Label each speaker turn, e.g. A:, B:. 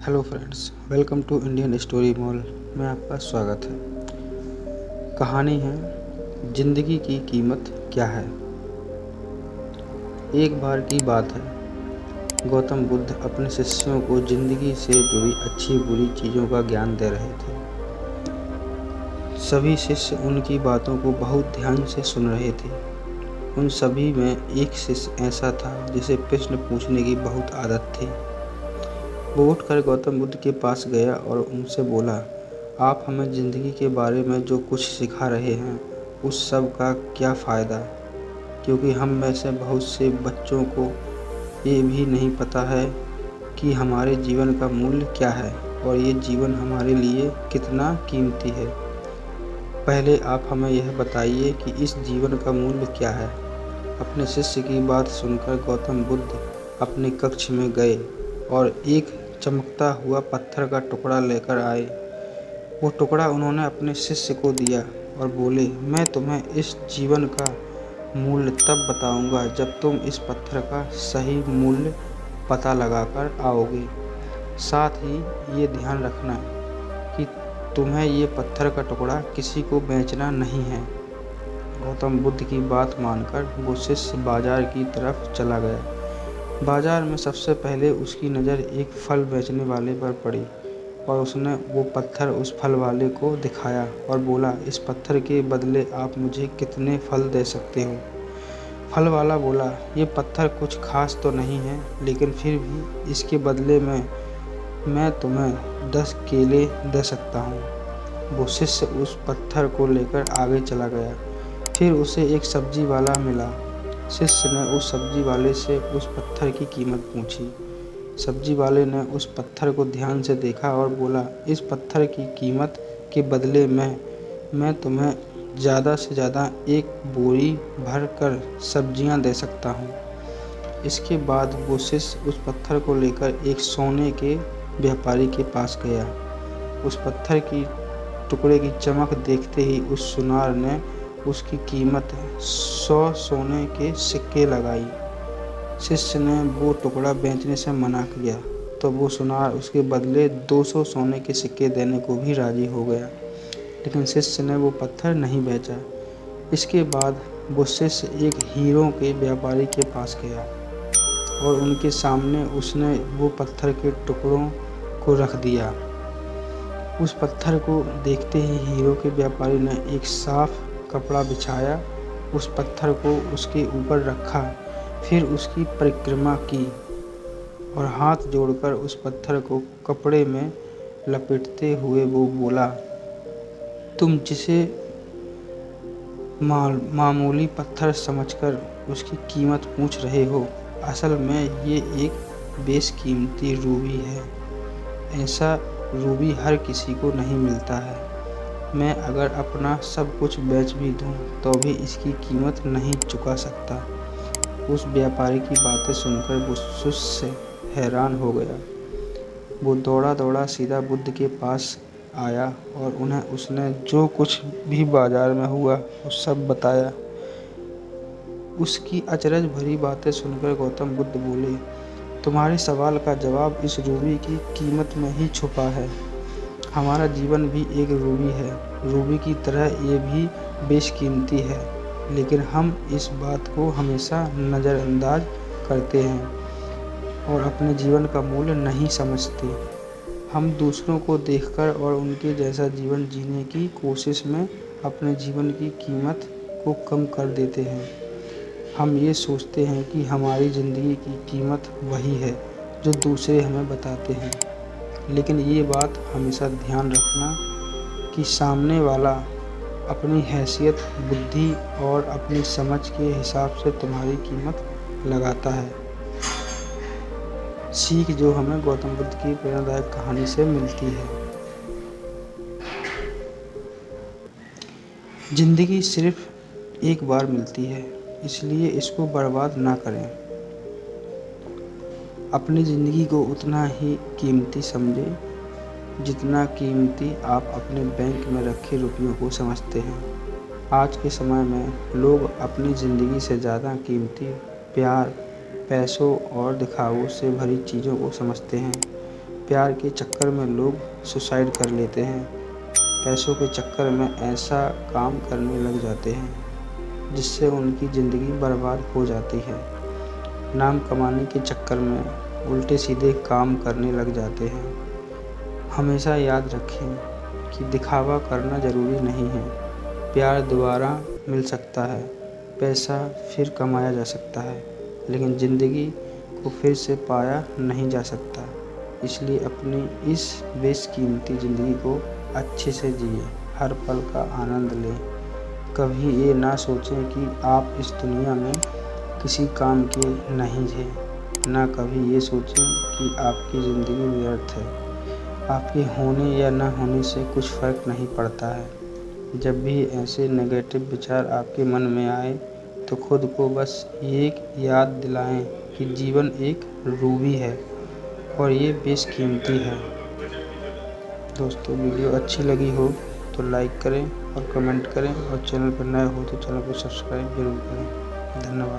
A: Hello friends, welcome to Indian Story Mall में आपका स्वागत है। कहानी है जिंदगी की कीमत क्या है। एक बार की बात है, गौतम बुद्ध अपने शिष्यों को जिंदगी से जुड़ी अच्छी बुरी चीज़ों का ज्ञान दे रहे थे। सभी शिष्य उनकी बातों को बहुत ध्यान से सुन रहे थे। उन सभी में एक शिष्य ऐसा था जिसे प्रश्न पूछने की बहुत आदत थी। वो उठकर गौतम बुद्ध के पास गया और उनसे बोला, आप हमें ज़िंदगी के बारे में जो कुछ सिखा रहे हैं उस सब का क्या फ़ायदा, क्योंकि हम में से बहुत से बच्चों को ये भी नहीं पता है कि हमारे जीवन का मूल्य क्या है और ये जीवन हमारे लिए कितना कीमती है। पहले आप हमें यह बताइए कि इस जीवन का मूल्य क्या है। अपने शिष्य की बात सुनकर गौतम बुद्ध अपने कक्ष में गए और एक चमकता हुआ पत्थर का टुकड़ा लेकर आए। वो टुकड़ा उन्होंने अपने शिष्य को दिया और बोले, मैं तुम्हें इस जीवन का मूल्य तब बताऊंगा जब तुम इस पत्थर का सही मूल्य पता लगाकर आओगे। साथ ही ये ध्यान रखना कि तुम्हें ये पत्थर का टुकड़ा किसी को बेचना नहीं है। गौतम बुद्ध की बात मानकर वो शिष्य बाजार की तरफ चला गया। बाजार में सबसे पहले उसकी नज़र एक फल बेचने वाले पर पड़ी और उसने वो पत्थर उस फल वाले को दिखाया और बोला, इस पत्थर के बदले आप मुझे कितने फल दे सकते हो। फल वाला बोला, ये पत्थर कुछ खास तो नहीं है, लेकिन फिर भी इसके बदले में मैं तुम्हें 10 केले दे सकता हूँ। वो शिष्य उस पत्थर को लेकर आगे चला गया। फिर उसे एक सब्जी वाला मिला। शिष्य ने उस सब्जी वाले से उस पत्थर की कीमत पूछी। सब्जी वाले ने उस पत्थर को ध्यान से देखा और बोला, इस पत्थर की कीमत के बदले में मैं तुम्हें ज़्यादा से ज़्यादा एक बोरी भर कर सब्जियाँ दे सकता हूँ। इसके बाद वो शिष्य उस पत्थर को लेकर एक सोने के व्यापारी के पास गया। उस पत्थर की टुकड़े की चमक देखते ही उस सुनार ने उसकी कीमत 100 सोने के सिक्के लगाई। शिष्य ने वो टुकड़ा बेचने से मना किया तो वो सुनार उसके बदले 200 सोने के सिक्के देने को भी राजी हो गया, लेकिन शिष्य ने वो पत्थर नहीं बेचा। इसके बाद वो शिष्य एक हीरों के व्यापारी के पास गया और उनके सामने उसने वो पत्थर के टुकड़ों को रख दिया। उस पत्थर को देखते ही हीरो के व्यापारी ने एक साफ कपड़ा बिछाया, उस पत्थर को उसके ऊपर रखा, फिर उसकी परिक्रमा की और हाथ जोड़कर उस पत्थर को कपड़े में लपेटते हुए वो बोला, तुम जिसे मामूली पत्थर समझकर उसकी कीमत पूछ रहे हो, असल में ये एक बेशकीमती रूबी है। ऐसा रूबी हर किसी को नहीं मिलता है। मैं अगर अपना सब कुछ बेच भी दूं तो भी इसकी कीमत नहीं चुका सकता। उस व्यापारी की बातें सुनकर वो शिष्य हैरान हो गया। वो दौड़ा दौड़ा सीधा बुद्ध के पास आया और उन्हें उसने जो कुछ भी बाजार में हुआ वो सब बताया। उसकी अचरज भरी बातें सुनकर गौतम बुद्ध बोले, तुम्हारे सवाल का जवाब इस रूबी की कीमत में ही छुपा है। हमारा जीवन भी एक रूबी है। रूबी की तरह ये भी बेशकीमती है, लेकिन हम इस बात को हमेशा नज़रअंदाज करते हैं और अपने जीवन का मूल्य नहीं समझते। हम दूसरों को देखकर और उनके जैसा जीवन जीने की कोशिश में अपने जीवन की कीमत को कम कर देते हैं। हम ये सोचते हैं कि हमारी ज़िंदगी की कीमत वही है जो दूसरे हमें बताते हैं, लेकिन ये बात हमेशा ध्यान रखना कि सामने वाला अपनी हैसियत, बुद्धि और अपनी समझ के हिसाब से तुम्हारी कीमत लगाता है। सीख जो हमें गौतम बुद्ध की प्रेरणादायक कहानी से मिलती है। ज़िंदगी सिर्फ एक बार मिलती है, इसलिए इसको बर्बाद ना करें। अपनी ज़िंदगी को उतना ही कीमती समझें जितना कीमती आप अपने बैंक में रखे रुपयों को समझते हैं। आज के समय में लोग अपनी ज़िंदगी से ज़्यादा कीमती प्यार, पैसों और दिखावों से भरी चीज़ों को समझते हैं। प्यार के चक्कर में लोग सुसाइड कर लेते हैं। पैसों के चक्कर में ऐसा काम करने लग जाते हैं जिससे उनकी ज़िंदगी बर्बाद हो जाती है। नाम कमाने के चक्कर में उल्टे सीधे काम करने लग जाते हैं। हमेशा याद रखें कि दिखावा करना ज़रूरी नहीं है। प्यार दोबारा मिल सकता है, पैसा फिर कमाया जा सकता है, लेकिन ज़िंदगी को फिर से पाया नहीं जा सकता। इसलिए अपनी इस बेशकीमती ज़िंदगी को अच्छे से जिए, हर पल का आनंद लें। कभी ये ना सोचें कि आप इस दुनिया में किसी काम के नहीं हैं। ना कभी ये सोचें कि आपकी ज़िंदगी व्यर्थ है। आपके होने या ना होने से कुछ फ़र्क नहीं पड़ता है। जब भी ऐसे नेगेटिव विचार आपके मन में आए तो खुद को बस एक याद दिलाएं कि जीवन एक रूबी है और ये बेशकीमती है। दोस्तों, वीडियो अच्छी लगी हो तो लाइक करें और कमेंट करें, और चैनल पर नए हो तो चैनल को सब्सक्राइब ज़रूर करें। धन्यवाद।